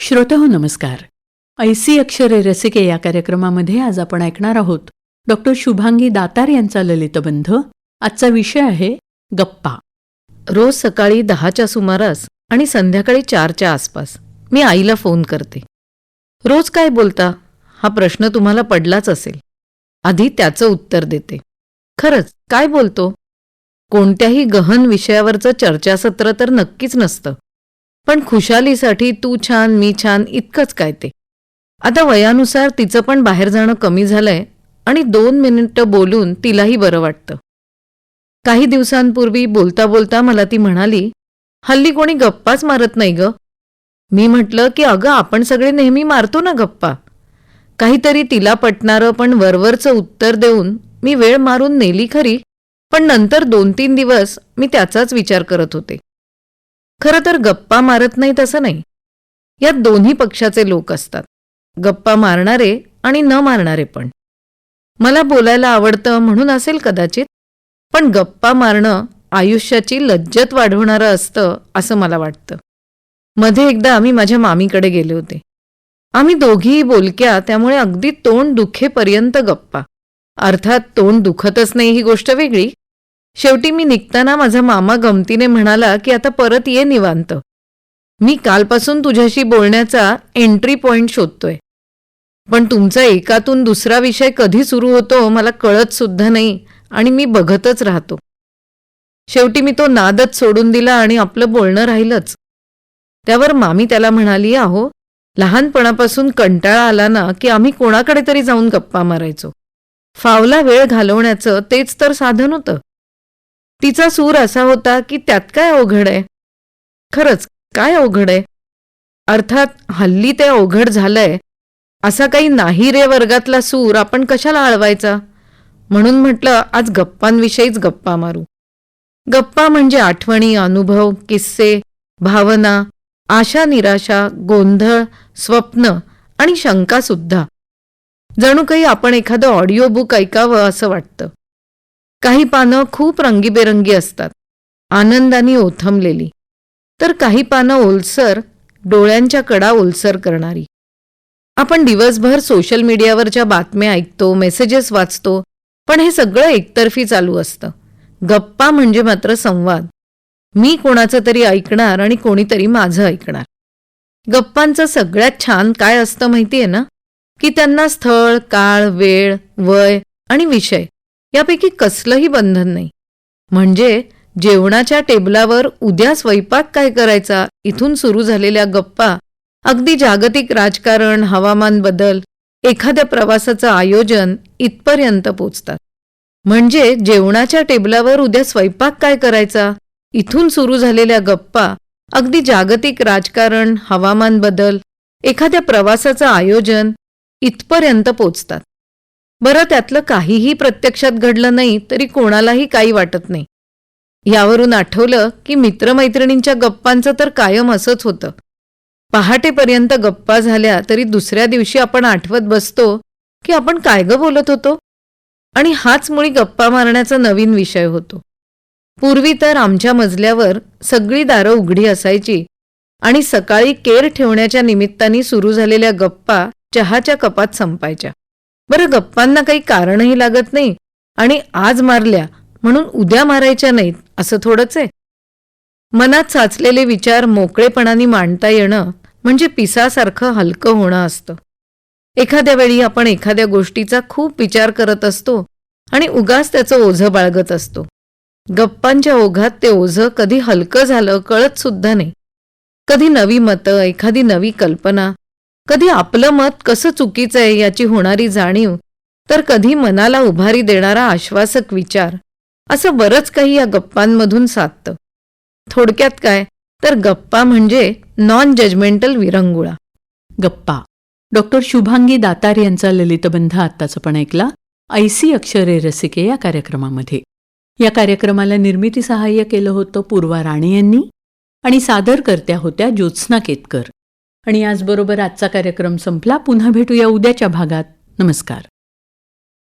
श्रोतेहो नमस्कार. ऐसी अक्षरे रसिके या कार्यक्रमामध्ये आज आपण ऐकणार आहोत डॉक्टर शुभांगी दातार यांचा ललितबंध. आजचा विषय आहे गप्पा. रोज सकाळी 10च्या सुमारास आणि संध्याकाळी 4च्या आसपास मी आईला फोन करते. रोज काय बोलता हा प्रश्न तुम्हाला पडलाच असेल. आधी त्याचं उत्तर देते. खरंच काय बोलतो? कोणत्याही गहन विषयावरचं चर्चासत्र तर नक्कीच नसतं, पण खुशालीसाठी तू छान मी छान इतकंच काय ते. आता वयानुसार तिचं पण बाहेर जाणं कमी झालंय आणि 2 मिनिटं बोलून तिलाही बरं वाटतं. काही दिवसांपूर्वी बोलता बोलता मला ती म्हणाली, हल्ली कोणी गप्पाच मारत नाही ग. मी म्हटलं की अगं आपण सगळे नेहमी मारतो ना गप्पा. काहीतरी तिला पटणारं पण वरवरचं उत्तर देऊन मी वेळ मारून नेली खरी, पण नंतर 2-3 दिवस मी त्याचाच विचार करत होते. खरं तर गप्पा मारत नाहीत असं नाही. यात दोन्ही पक्षाचे लोक असतात, गप्पा मारणारे आणि न मारणारे पण. मला बोलायला आवडतं म्हणून असेल कदाचित, पण गप्पा मारणं आयुष्याची लज्जत वाढवणारं असतं असं मला वाटतं. मध्ये एकदा आम्ही माझ्या मामीकडे गेले होते. आम्ही दोघीही बोलक्या, त्यामुळे अगदी तोंड दुखेपर्यंत गप्पा. अर्थात तोंड दुखतच नाही ही गोष्ट वेगळी. शेवटी मी निघताना माझा मामा गमतीने म्हणाला की आता परत ये निवांत. मी कालपासून तुझ्याशी बोलण्याचा एंट्री पॉइंट शोधतोय, पण तुमचा एकातून दुसरा विषय कधी सुरू होतो मला कळत सुद्धा नाही आणि मी बघतच राहतो. शेवटी मी तो नादच सोडून दिला आणि आपलं बोलणं राहिलंच. त्यावर मामी त्याला म्हणाली, अहो लहानपणापासून कंटाळा आला ना की आम्ही कोणाकडे तरी जाऊन गप्पा मारायचो. फावला वेळ घालवण्याचं तेच तर साधन होतं. तिचा सूर असा होता की त्यात काय अवघड आहे. खरंच काय अवघड आहे. अर्थात हल्ली ते अवघड झालंय. असा काही नाही रे वर्गातला सूर आपण कशाला आळवायचा. म्हणून म्हटलं आज गप्पांविषयीच गप्पा मारू. गप्पा म्हणजे आठवणी, अनुभव, किस्से, भावना, आशा निराशा, गोंधळ, स्वप्न आणि शंकासुद्धा. जणू काही आपण एखादं ऑडिओ बुक ऐकावं असं वाटतं. काही पानं खूप रंगीबेरंगी असतात, आनंदाने ओथंबलेली, तर काही पानं ओलसर, डोळ्यांच्या कडा ओलसर करणारी. आपण दिवसभर सोशल मीडियावरच्या बातम्या ऐकतो, मेसेजेस वाचतो, पण हे सगळं एकतर्फी चालू असतं. गप्पा म्हणजे मात्र संवाद. मी कोणाचं तरी ऐकणार आणि कोणीतरी माझं ऐकणार. गप्पांचं सगळ्यात छान काय असतं माहितीये ना, की त्यांना स्थळ, काळ, वेळ, वय आणि विषय यापैकी कसलंही बंधन नाही. म्हणजे जेवणाच्या टेबलावर उद्या स्वयंपाक काय करायचा इथून सुरू झालेल्या गप्पा अगदी जागतिक राजकारण, हवामान बदल, एखाद्या प्रवासाचं आयोजन इथपर्यंत पोचतात. म्हणजे जेवणाच्या टेबलावर उद्या स्वयंपाक काय करायचा इथून सुरू झालेल्या गप्पा अगदी जागतिक राजकारण, हवामान बदल, एखाद्या प्रवासाचं आयोजन इथपर्यंत पोचतात. बरं त्यातलं काहीही प्रत्यक्षात घडलं नाही तरी कोणालाही काही वाटत नाही. यावरून आठवलं की मित्रमैत्रिणींच्या गप्पांचं तर कायम असंच होतं. पहाटेपर्यंत गप्पा झाल्या तरी दुसऱ्या दिवशी आपण आठवत बसतो की आपण काय ग बोलत होतो. आणि हाच मुळी गप्पा मारण्याचा नवीन विषय होतो. पूर्वी तर आमच्या मजल्यावर सगळी दारं उघडी असायची आणि सकाळी केर ठेवण्याच्या निमित्ताने सुरू झालेल्या गप्पा चहाच्या कपात संपायच्या. बरं गप्पांना काही कारणही लागत नाही आणि आज मारल्या म्हणून उद्या मारायच्या नाहीत असं थोडंच आहे. मनात साचलेले विचार मोकळेपणाने मांडता येणं म्हणजे पिसासारखं हलकं होणं असतं. एखाद्या वेळी आपण एखाद्या गोष्टीचा खूप विचार करत असतो आणि उगाच त्याचं ओझं बाळगत असतो. गप्पांच्या ओघात ते ओझं कधी हलकं झालं कळत सुद्धा नाही. कधी नवी मतं, एखादी नवी कल्पना, कधी आपलं मत कसं चुकीचं आहे याची होणारी जाणीव, तर कधी मनाला उभारी देणारा आश्वासक विचार, असं बरंच काही या गप्पांमधून साधतं. थोडक्यात काय तर गप्पा म्हणजे नॉन जजमेंटल विरंगुळा. गप्पा. डॉक्टर शुभांगी दातार यांचा ललितबंध आत्ताच आपण ऐकला ऐसी अक्षरे रसिके या कार्यक्रमामध्ये. या कार्यक्रमाला निर्मिती सहाय्य केलं होतं पूर्वा राणे यांनी आणि सादरकर्त्या होत्या ज्योत्स्ना केतकर. आणि याचबरोबर आजचा कार्यक्रम संपला. पुन्हा भेटूया उद्याच्या भागात. नमस्कार.